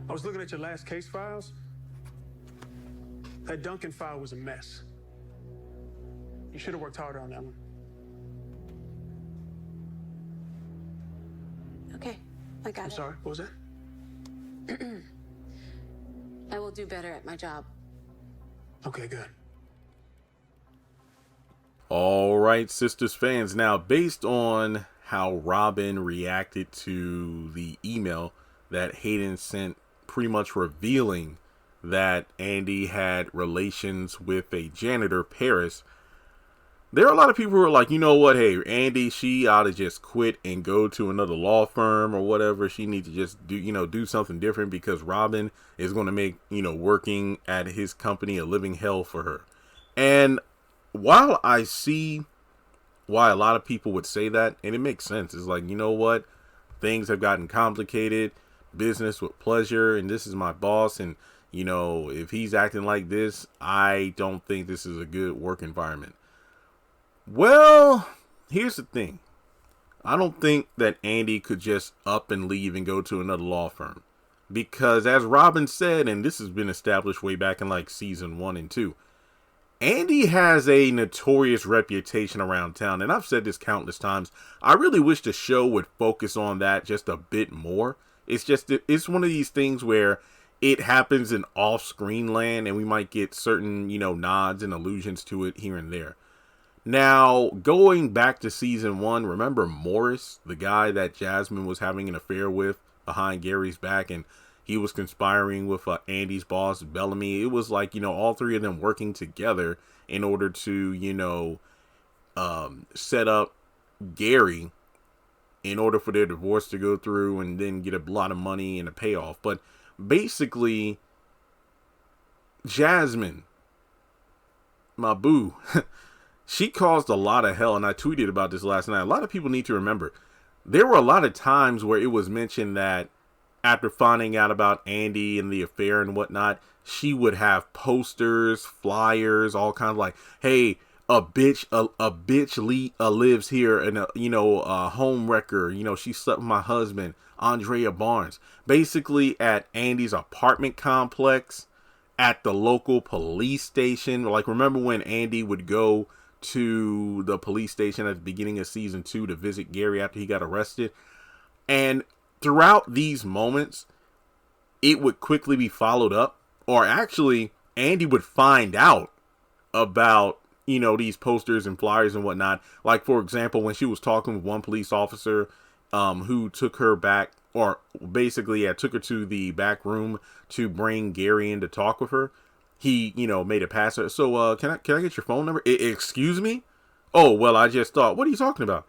I was looking at your last case files. That Duncan file was a mess. You should have worked harder on that one. Okay, I got it. I'm sorry, what was that? I will do better at my job. Okay, good. All right, Sistas fans. Now, based on how Robin reacted to the email that Hayden sent, pretty much revealing that Andi had relations with a janitor, Paris, there are a lot of people who are like, you know what, hey, Andi, she ought to just quit and go to another law firm or whatever. She needs to just do something different, because Robin is going to make, working at his company a living hell for her. And while I see why a lot of people would say that, and it makes sense, it's like, you know what, things have gotten complicated, business with pleasure, and this is my boss, and if he's acting like this, I don't think this is a good work environment. Well, here's the thing. I don't think that Andi could just up and leave and go to another law firm, because as Robin said, and this has been established way back in like season 1 and 2, Andi has a notorious reputation around town, and I've said this countless times. I really wish the show would focus on that just a bit more. It's one of these things where it happens in off-screen land, and we might get certain, nods and allusions to it here and there. Now, going back to season 1, remember Morris, the guy that Jasmine was having an affair with behind Gary's back, and he was conspiring with Andi's boss, Bellamy. It was like, all three of them working together in order to, set up Gary in order for their divorce to go through and then get a lot of money and a payoff. But basically, Jasmine, my boo, she caused a lot of hell, and I tweeted about this last night. A lot of people need to remember, there were a lot of times where it was mentioned that after finding out about Andi and the affair and whatnot, she would have posters, flyers, all kinds of like, hey, a bitch lives here, and a home wrecker. She slept with my husband, Andrea Barnes. Basically, at Andi's apartment complex, at the local police station. Like, remember when Andi would go to the police station at the beginning of season 2 to visit Gary after he got arrested? And throughout these moments, it would quickly be followed up, or actually Andi would find out about, these posters and flyers and whatnot. Like, for example, when she was talking with one police officer, who took her back, or basically took her to the back room to bring Gary in to talk with her. He, made a pass. So, can I get your phone number? Excuse me? Oh, well, I just thought, what are you talking about?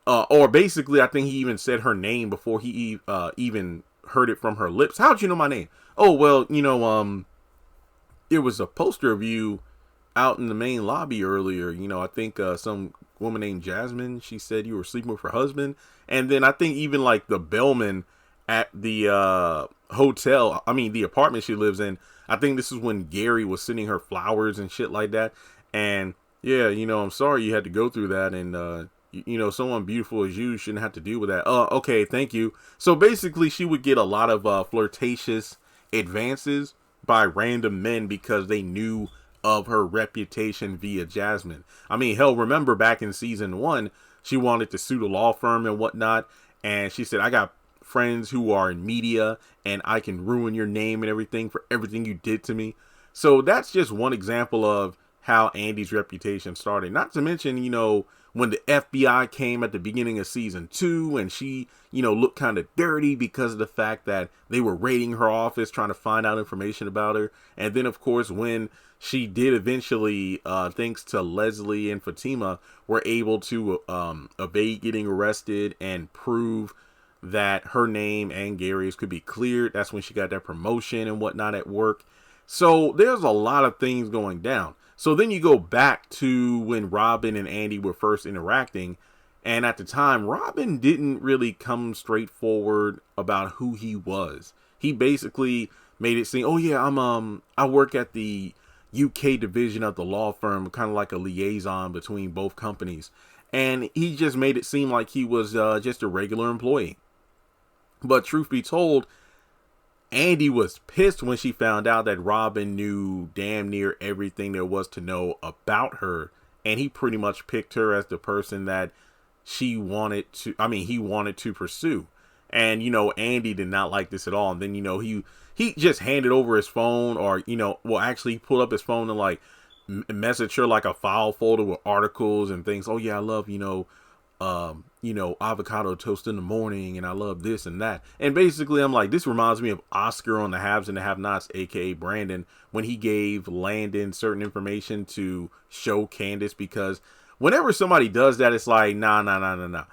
Or basically, I think he even said her name before he even heard it from her lips. How'd you know my name? Oh, well, there was a poster of you out in the main lobby earlier. I think some woman named Jasmine, she said you were sleeping with her husband. And then I think even like the bellman at the the apartment she lives in, I think this is when Gary was sending her flowers and shit like that. And yeah, I'm sorry you had to go through that. And, someone beautiful as you shouldn't have to deal with that. Okay, thank you. So basically, she would get a lot of flirtatious advances by random men because they knew of her reputation via Jasmine. I mean, hell, remember back in season 1, she wanted to sue the law firm and whatnot. And she said, I got friends who are in media, and I can ruin your name and everything for everything you did to me. So that's just one example of how Andi's reputation started. Not to mention, when the FBI came at the beginning of season 2, and she, looked kind of dirty because of the fact that they were raiding her office, trying to find out information about her. And then, of course, when she did eventually, thanks to Leslie and Fatima, were able to evade getting arrested and prove that her name and Gary's could be cleared. That's when she got that promotion and whatnot at work. So there's a lot of things going down. So then you go back to when Robin and Andi were first interacting. And at the time, Robin didn't really come straightforward about who he was. He basically made it seem, oh yeah, I work at the UK division of the law firm, kind of like a liaison between both companies. And he just made it seem like he was just a regular employee. But truth be told, Andi was pissed when she found out that Robin knew damn near everything there was to know about her. And he pretty much picked her as the person that he wanted to pursue. And, Andi did not like this at all. And then, he just handed over his phone, or, actually he pulled up his phone and like message her like a file folder with articles and things. Oh yeah, I love, avocado toast in the morning, and I love this and that. And basically I'm like, this reminds me of Oscar on the Haves and the Have-Nots, aka Brandon, when he gave Landon certain information to show Candace, because whenever somebody does that, it's like, nah.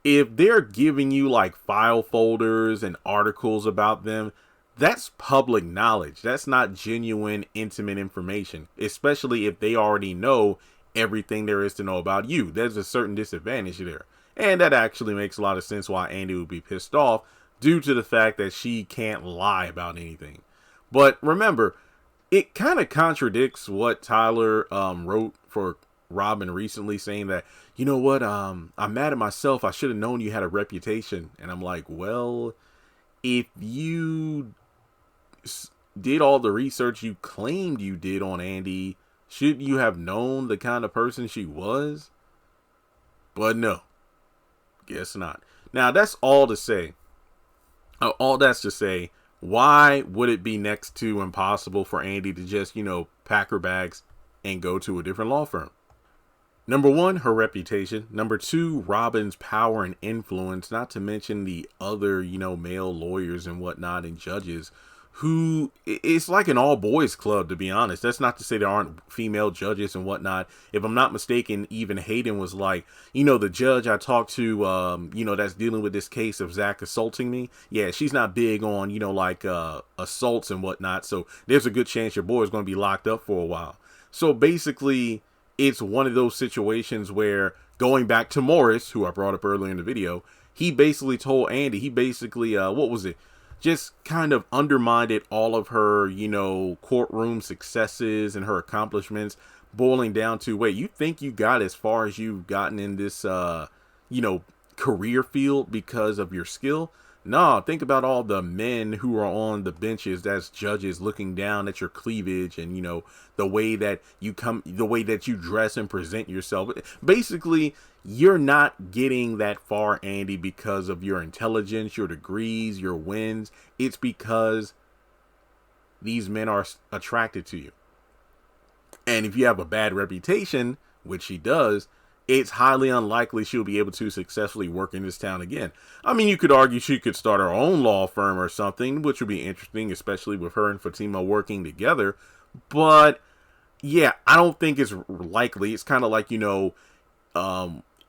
If they're giving you like file folders and articles about them, that's public knowledge. That's not genuine, intimate information, especially if they already know everything there is to know about you. There's a certain disadvantage there. And that actually makes a lot of sense why Andi would be pissed off, due to the fact that she can't lie about anything. But remember, it kind of contradicts what Tyler wrote for Robin recently, saying that, you know what, I'm mad at myself. I should have known you had a reputation. And I'm like, well, if you did all the research you claimed you did on Andi, shouldn't you have known the kind of person she was? But no, guess not. Now, that's all to say. All that's to say, why would it be next to impossible for Andi to just, pack her bags and go to a different law firm? Number one, her reputation. Number two, Robin's power and influence, not to mention the other, male lawyers and whatnot and judges who, it's like an all boys club, to be honest. That's not to say there aren't female judges and whatnot. If I'm not mistaken, even Hayden was like, the judge I talked to, that's dealing with this case of Zach assaulting me. Yeah, she's not big on, assaults and whatnot. So there's a good chance your boy is going to be locked up for a while. So basically, it's one of those situations where, going back to Morris, who I brought up earlier in the video, he basically told Andi, just kind of undermined all of her, courtroom successes and her accomplishments, boiling down to, wait, you think you got as far as you've gotten in this, career field because of your skill? No, think about all the men who are on the benches as judges looking down at your cleavage and, the way that you dress and present yourself. Basically, you're not getting that far, Andi, because of your intelligence, your degrees, your wins. It's because these men are attracted to you. And if you have a bad reputation, which she does, it's highly unlikely she'll be able to successfully work in this town again. I mean, you could argue she could start her own law firm or something, which would be interesting, especially with her and Fatima working together. But yeah, I don't think it's likely. It's kind of like,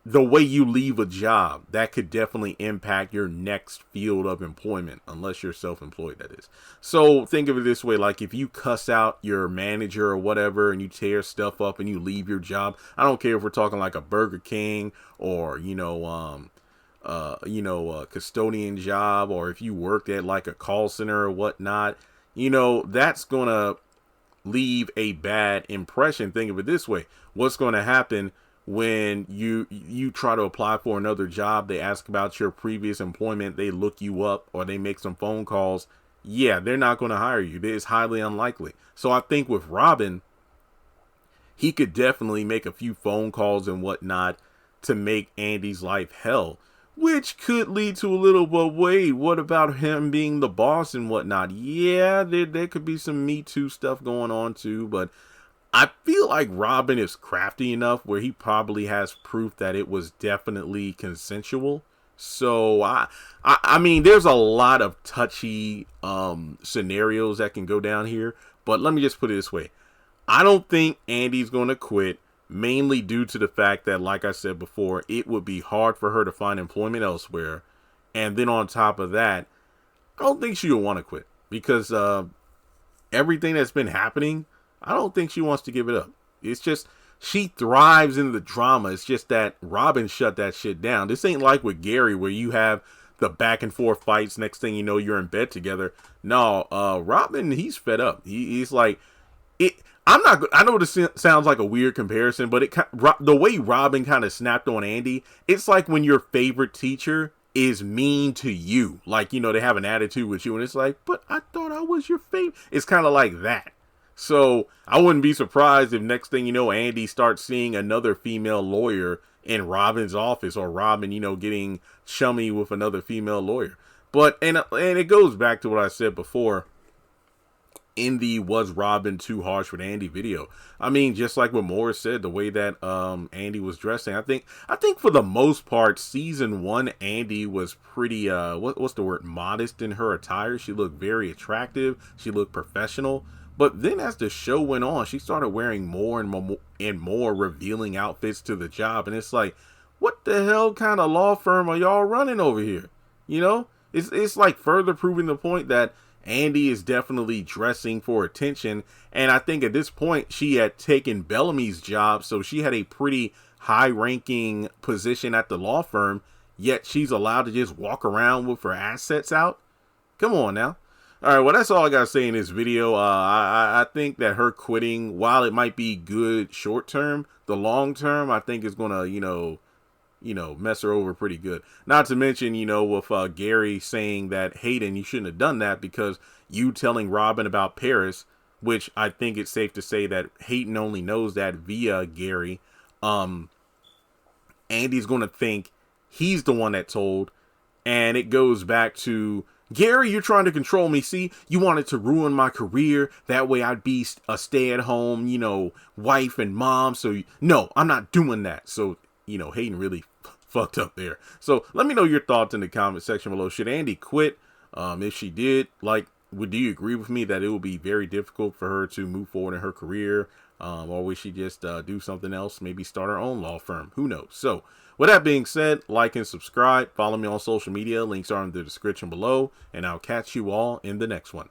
the way you leave a job, that could definitely impact your next field of employment, unless you're self-employed, that is. So think of it this way, like if you cuss out your manager or whatever and you tear stuff up and you leave your job, I don't care if we're talking like a Burger King or, a custodian job, or if you worked at like a call center or whatnot, that's going to leave a bad impression. Think of it this way. What's going to happen when you try to apply for another job? They ask about your previous employment, they look you up, or they make some phone calls. Yeah, they're not going to hire you. It's highly unlikely. So I think with Robin, he could definitely make a few phone calls and whatnot to make Andi's life hell, which could lead to a little, but wait, what about him being the boss and whatnot? Yeah, there could be some Me Too stuff going on too, but I feel like Robin is crafty enough where he probably has proof that it was definitely consensual. So I mean, there's a lot of touchy scenarios that can go down here, but let me just put it this way. I don't think Andi's going to quit, mainly due to the fact that, like I said before, it would be hard for her to find employment elsewhere. And then on top of that, I don't think she'll want to quit because everything that's been happening, I don't think she wants to give it up. It's just, she thrives in the drama. It's just that Robin shut that shit down. This ain't like with Gary where you have the back and forth fights. Next thing you know, you're in bed together. No, Robin, he's fed up. He's like, I know this sounds like a weird comparison, but the way Robin kind of snapped on Andi, it's like when your favorite teacher is mean to you. Like, you know, they have an attitude with you and it's like, but I thought I was your favorite. It's kind of like that. So I wouldn't be surprised if next thing you know, Andi starts seeing another female lawyer in Robin's office, or Robin, you know, getting chummy with another female lawyer. But, and it goes back to what I said before, in the was Robin too harsh with Andi video. I mean, just like what Morris said, the way that Andi was dressing, I think for the most part, season 1, Andi was pretty what's the word, modest in her attire. She looked very attractive. She looked professional. But then as the show went on, she started wearing more and more revealing outfits to the job, and it's like, what the hell kind of law firm are y'all running over here? You know, it's like further proving the point that Andi is definitely dressing for attention. And I think at this point she had taken Bellamy's job, so she had a pretty high ranking position at the law firm, yet she's allowed to just walk around with her assets out. Come on now. All right, well, that's all I got to say in this video. I think that her quitting, while it might be good short term, the long term, I think is going to, you know, mess her over pretty good. Not to mention, you know, with Gary saying that, Hayden, you shouldn't have done that because you telling Robin about Paris, which I think it's safe to say that Hayden only knows that via Gary. Andy's going to think he's the one that told. And it goes back to, Gary, you're trying to control me. See, you wanted to ruin my career. That way I'd be a stay-at-home, you know, wife and mom. So, no, I'm not doing that. So, you know, Hayden really fucked up there. So let me know your thoughts in the comment section below. Should Andi quit? If she did, like, do you agree with me that it will be very difficult for her to move forward in her career? Or would she just do something else? Maybe start her own law firm? Who knows? So with that being said, like and subscribe. Follow me on social media. Links are in the description below. And I'll catch you all in the next one.